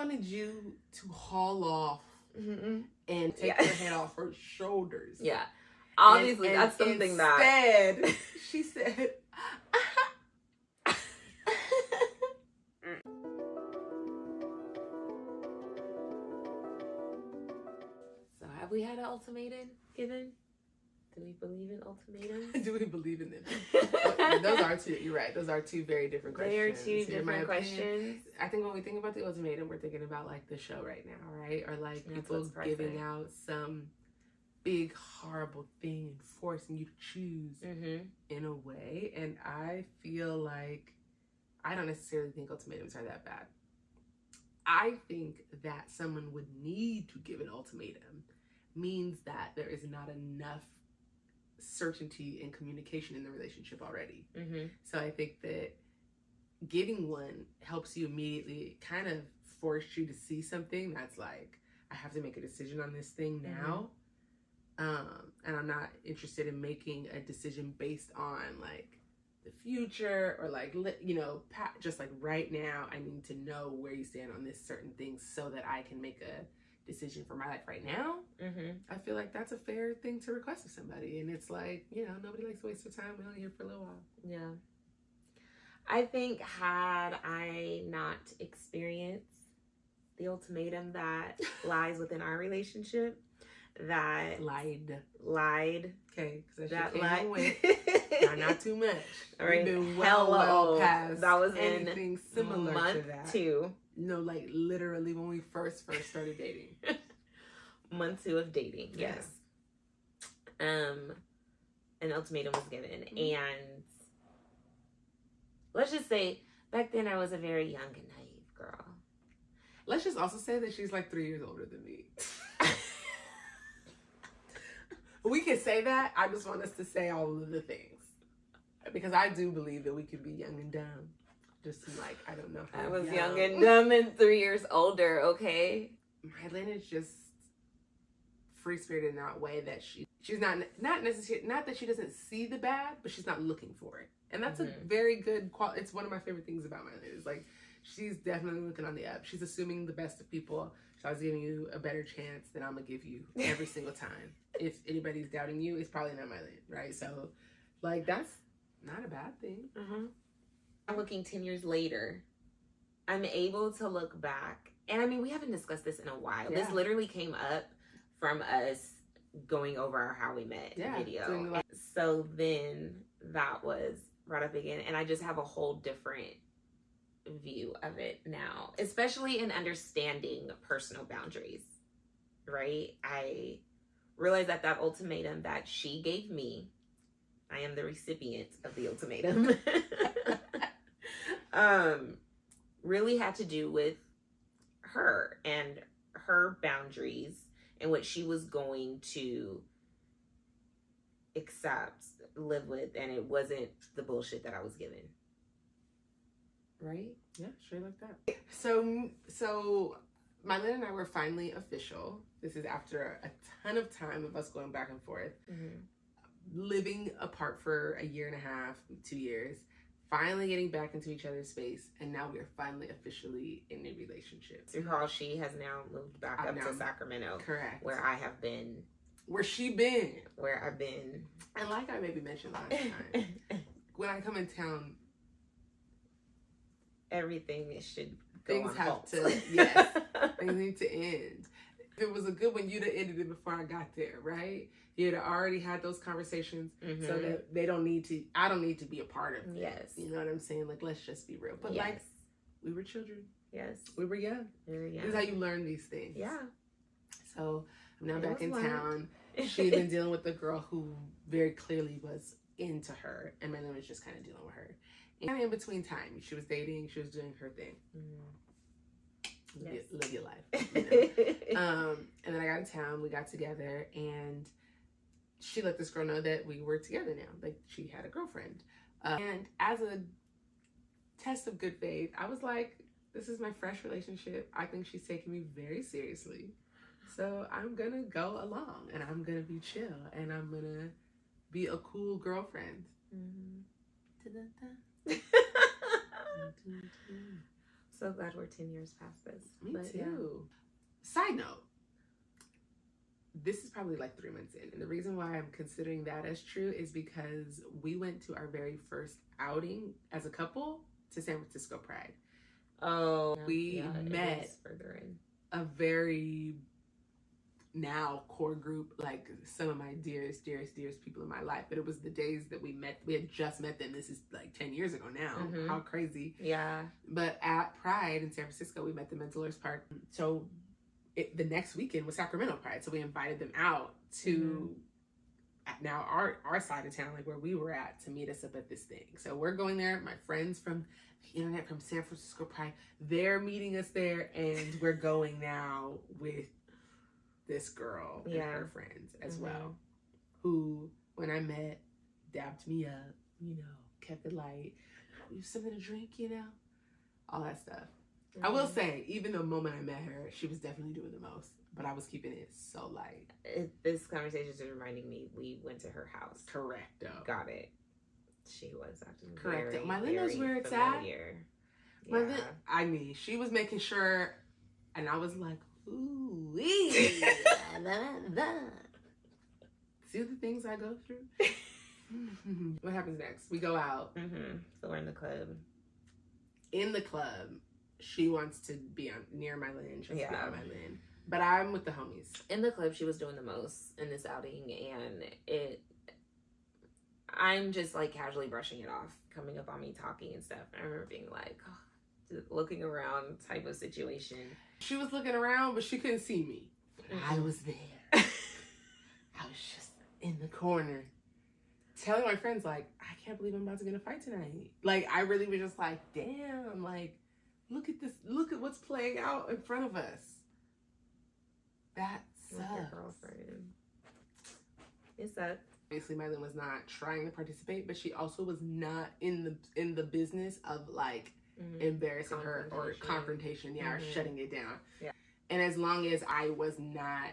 wanted you to haul off Mm-hmm. and take her head off her shoulders. Yeah. Obviously, and that's something instead, she said, So have we had an ultimatum given? Do we believe in ultimatums? Do we believe in them? Those are two, you're right. Those are two very different questions. They are two different questions. I think when we think about the ultimatum, we're thinking about like the show right now, right? Or like people giving out some big, horrible thing and forcing you to choose in a way. And I feel like I don't necessarily think ultimatums are that bad. I think that someone would need to give an ultimatum means that there is not enough certainty and communication in the relationship already. So I think that giving one helps you immediately kind of force you to see something that's like, I have to make a decision on this thing now. And I'm not interested in making a decision based on like the future or like, you know, just like right now, I need to know where you stand on this certain thing so that I can make a decision for my life right now. I feel like that's a fair thing to request of somebody. And it's like, you know, nobody likes to waste their time. We're only here for a little while. Yeah. I think had I not experienced the ultimatum that lies within our relationship, that lied. Okay, because that lied. Not too much. Right. We've been well past that was anything similar month to that. 2. No, like literally when we first started dating. Month 2 of dating. Yes. An ultimatum was given, and let's just say back then I was a very young and naive girl. Let's just also say that she's like 3 years older than me. We can say that. I just want us to say all of the things. Because I do believe that we can be young and dumb. Just like, I don't know how I was young and dumb and 3 years older, okay? Mylene is just free-spirited in that way that she's not necessarily, not that she doesn't see the bad, but she's not looking for it. And that's a very good quality. It's one of my favorite things about Mylene. Is like, she's definitely looking on the up. She's assuming the best of people. So I was giving you a better chance than I'm going to give you every single time. If anybody's doubting you, it's probably not Mylene, right? So, like, that's not a bad thing. I'm looking 10 years later. I'm able to look back. And I mean, we haven't discussed this in a while. Yeah. This literally came up from us going over our How We Met video. So then that was brought up again. And I just have a whole different view of it now, especially in understanding personal boundaries, right? I realized that ultimatum that she gave me, I am the recipient of the ultimatum, really had to do with her and her boundaries and what she was going to accept, live with, and it wasn't the bullshit that I was given. Right? Yeah, straight like that. So Mylene and I were finally official. This is after a ton of time of us going back and forth, living apart for 1.5 years, 2 years, finally getting back into each other's space, and now we are finally officially in a relationship. Because she has now moved back up to Sacramento. Correct. Where I have been. Where she been. Where I've been. And like I maybe mentioned last time, when I come in town, everything should go things on have halt. to, yes, things need to end. If it was a good one, you'd have ended it before I got there, right? You'd have already had those conversations so that I don't need to be a part of it. Yes. You know what I'm saying? Like, let's just be real. But like, we were children. Yes. We were young. Very young. This is how you learn these things. Yeah. So I'm now back in town. She'd been dealing with a girl who very clearly was into her, and Mylene was just kind of dealing with her. And in between time, she was dating, she was doing her thing. Live your life. You know? And then I got in town, we got together, and she let this girl know that we were together now. Like, she had a girlfriend. And as a test of good faith, I was like, this is my fresh relationship. I think she's taking me very seriously. So I'm going to go along, and I'm going to be chill, and I'm going to be a cool girlfriend. so glad we're 10 years past this. Me too. Yeah. Side note, this is probably like 3 months in. And the reason why I'm considering that as true is because we went to our very first outing as a couple to San Francisco Pride. Oh, we met further in a very now core group, like some of my dearest people in my life. But it was the days that we met. We had just met them. This is like 10 years ago now. Mm-hmm. How crazy. Yeah. But at Pride in San Francisco, we met them at Dolores Park. So the next weekend was Sacramento Pride. So we invited them out to now our side of town, like where we were at, to meet us up at this thing. So we're going there. My friends from the internet from San Francisco Pride, they're meeting us there. And we're going now with this girl and her friends as well, who, when I met, dapped me up, you know, kept it light, something to drink, you know, all that stuff. I will say, even the moment I met her, she was definitely doing the most, but I was keeping it so light. This conversation is reminding me, we went to her house. Correcto. Got it. She was acting Correcto. My Lynn knows where it's familiar. At. I mean, she was making sure, and I was like, ooh, wee. See the things I go through? What happens next? We go out. So we're in the club. In the club, she wants to be near my Lynn. She wants to be on my Lynn. But I'm with the homies. In the club, she was doing the most in this outing. And I'm just like casually brushing it off, coming up on me, talking and stuff. And I remember being like, looking around type of situation. She was looking around, but she couldn't see me. I was there. I was just in the corner telling my friends, like, I can't believe I'm about to get in a fight tonight. Like, I really was just like, damn, like, look at this. Look at what's playing out in front of us. That sucks. Your girlfriend. It sucks. Obviously, Mylin was not trying to participate, but she also was not in the business of, like, embarrassing her or confrontation, or shutting it down. Yeah. And as long as I was not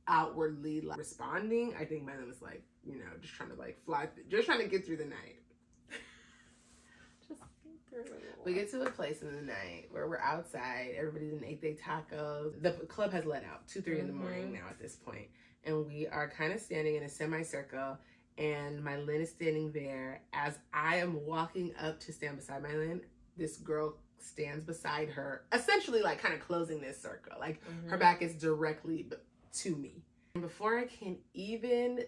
outwardly like responding, I think Mylin was like, you know, just trying to like just trying to get through the night. We get to a place in the night where we're outside. Everybody's in ate their tacos. The club has let out 2-3 in the morning now at this point, and we are kind of standing in a semicircle. And my Lynn is standing there. As I am walking up to stand beside my Lynn, this girl stands beside her, essentially like kind of closing this circle. Like her back is directly to me. And before I can even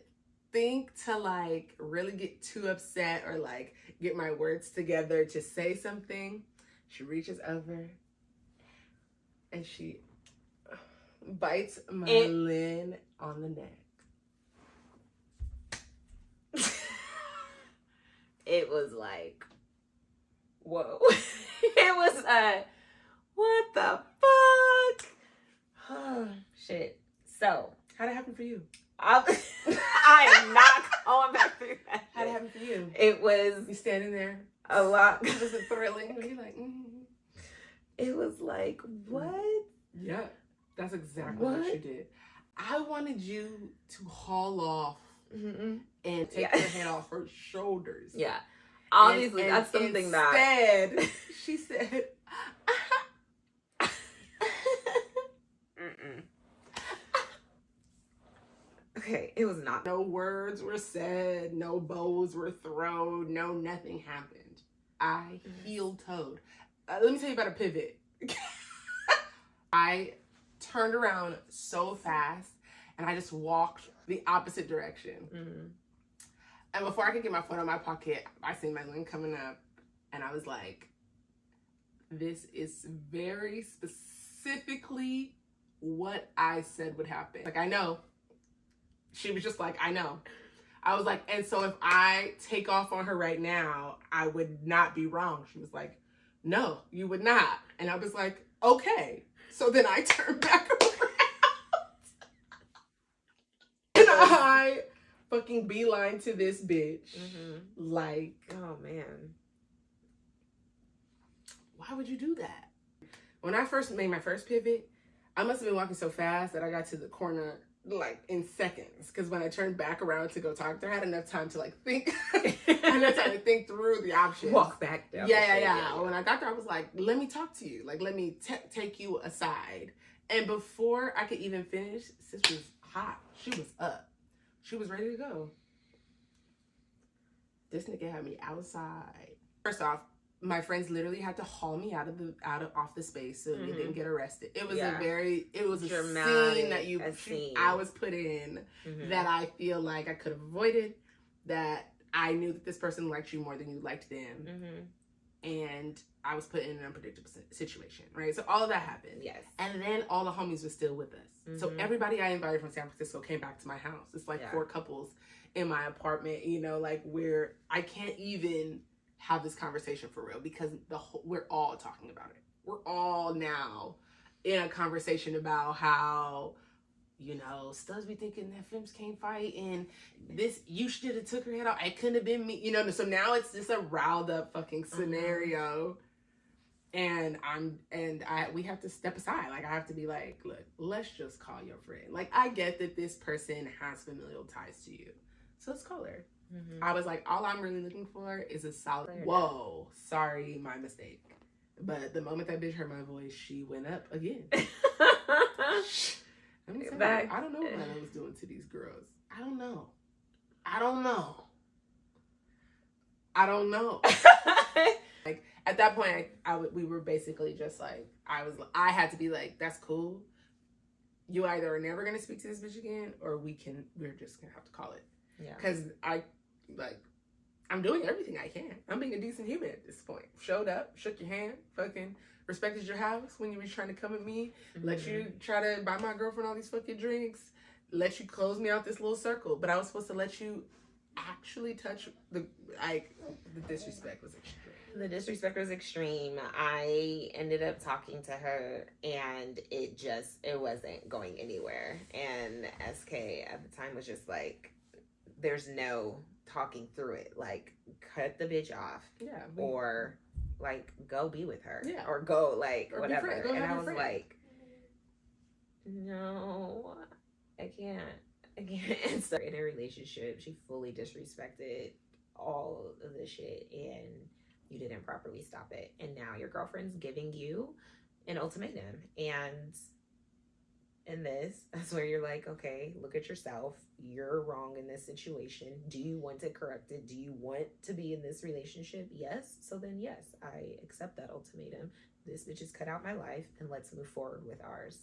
think to like really get too upset or like get my words together to say something, she reaches over and she bites my Lynn on the neck. It was like, whoa. It was, what the fuck? Oh, shit. So. How'd it happen for you? I am not going back through that. How'd it happen for you? It was. You standing there? A lot. Was it thrilling? Were you like, It was like, what? Yeah, that's exactly what you did. I wanted you to haul off and take your hand off her shoulders. Yeah. Obviously, that's something instead, she said, Okay, it was not. No words were said, no bows were thrown, no nothing happened. I heel-toed. Let me tell you about a pivot. I turned around so fast and I just walked the opposite direction. And before I could get my foot on my pocket, I seen my Lynn coming up and I was like, this is very specifically what I said would happen. Like, I know. She was just like, I know. I was like, and so if I take off on her right now, I would not be wrong. She was like, no, you would not. And I was like, okay. So then I turned back around. And I fucking beeline to this bitch. Like, oh man. Why would you do that? When I first made my first pivot, I must have been walking so fast that I got to the corner like in seconds, because when I turned back around to go talk to her, I had enough time to like think. I had enough time to think through the options. Walk back down. Yeah. When I got there, I was like, let me talk to you. Like, let me take you aside. And before I could even finish, sis was hot. She was up. She was ready to go. This nigga had me outside. First off, my friends literally had to haul me off the space so we didn't get arrested. It was a dramatic scene I was put in that I feel like I could have avoided, that I knew that this person liked you more than you liked them. And I was put in an unpredictable situation, right? So all of that happened. Yes. And then all the homies were still with us. So everybody I invited from San Francisco came back to my house. It's like 4 couples in my apartment, you know, like where I can't even have this conversation for real, because we're all talking about it. We're all now in a conversation about how, you know, studs be thinking that femmes can't fight, and this, you should have took her head off. It couldn't have been me, you know. So now it's just a riled up fucking scenario, and we have to step aside. Like, I have to be like, look, let's just call your friend. Like, I get that this person has familial ties to you, so let's call her. I was like, all I'm really looking for is a solid. Whoa, sorry, my mistake. But the moment that bitch heard my voice, she went up again. Let me tell you, I don't know what I was doing to these girls. I don't know. Like, at that point, we were basically just like, I had to be like, that's cool. You either are never gonna speak to this bitch again, or we're just gonna have to call it. Yeah. Because I'm doing everything I can. I'm being a decent human at this point. Showed up, shook your hand, fucking respected your house when you were trying to come at me, let you try to buy my girlfriend all these fucking drinks, let you close me out this little circle. But I was supposed to let you actually touch the disrespect was extreme. The disrespect was extreme. I ended up talking to her, and it wasn't going anywhere. And SK at the time was just like, there's no talking through it. Like, cut the bitch off. Yeah. Or like, go be with her. Yeah. Or go, like, or whatever. And I was like, no, I can't. And so in a relationship, she fully disrespected all of the shit, and you didn't properly stop it. And now your girlfriend's giving you an ultimatum. And in this, that's where you're like, okay, look at yourself. You're wrong in this situation. Do you want to correct it? Do you want to be in this relationship? Yes. So then, yes, I accept that ultimatum. This bitch has cut out my life, and let's move forward with ours.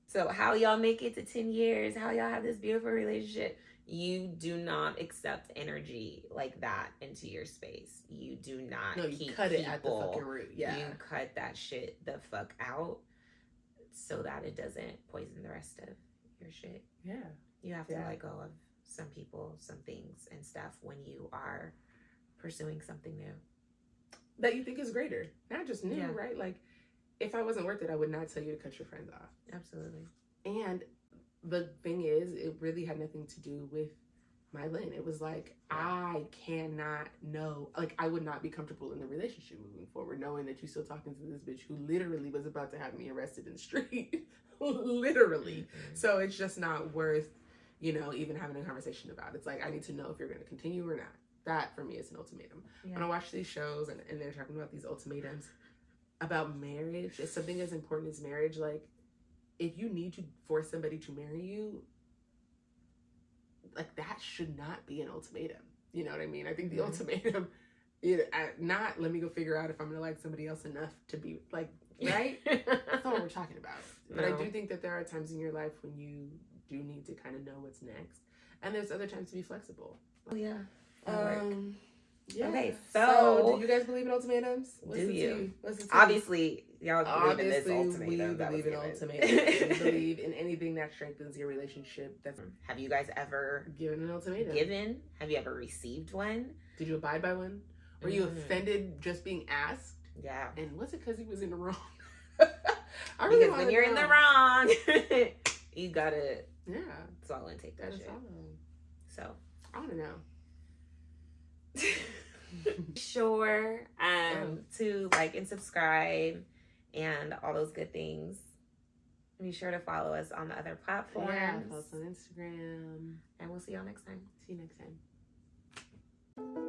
So how y'all make it to 10 years? How y'all have this beautiful relationship? You do not accept energy like that into your space. You do not cut it at the fucking root. Yeah. You cut that shit the fuck out so that it doesn't poison the rest of your shit. Yeah. You have to let go of some people, some things and stuff when you are pursuing something new. That you think is greater. Not just new, right? Like, if I wasn't worth it, I would not tell you to cut your friends off. Absolutely. And the thing is, it really had nothing to do with my Lynn. It was like, I cannot know. Like, I would not be comfortable in the relationship moving forward, knowing that you're still talking to this bitch who literally was about to have me arrested in the street. Literally. So it's just not worth, you know, even having a conversation about. It's like, I need to know if you're going to continue or not. That, for me, is an ultimatum. When I watch these shows and they're talking about these ultimatums about marriage, it's something as important as marriage. Like, if you need to force somebody to marry you, like, that should not be an ultimatum. You know what I mean? I think the ultimatum, not let me go figure out if I'm going to like somebody else enough to be like, right? That's not what we're talking about. But I do think that there are times in your life when you do need to kind of know what's next. And there's other times to be flexible. Oh, yeah. Yeah. Okay, so do you guys believe in ultimatums? Do you? Obviously, y'all believe in this ultimatum. We believe in ultimatums. We believe in anything that strengthens your relationship. Have you guys ever given an ultimatum? Have you ever received one? Did you abide by one? Were you offended just being asked? Yeah. And was it because he was in the wrong? Because when you're in the wrong, you gotta swallow and take that shit. So I want to know. Sure to like and subscribe and all those good things. Be sure to follow us on the other platforms. Yeah, follow us on Instagram. And we'll see y'all next time. See you next time.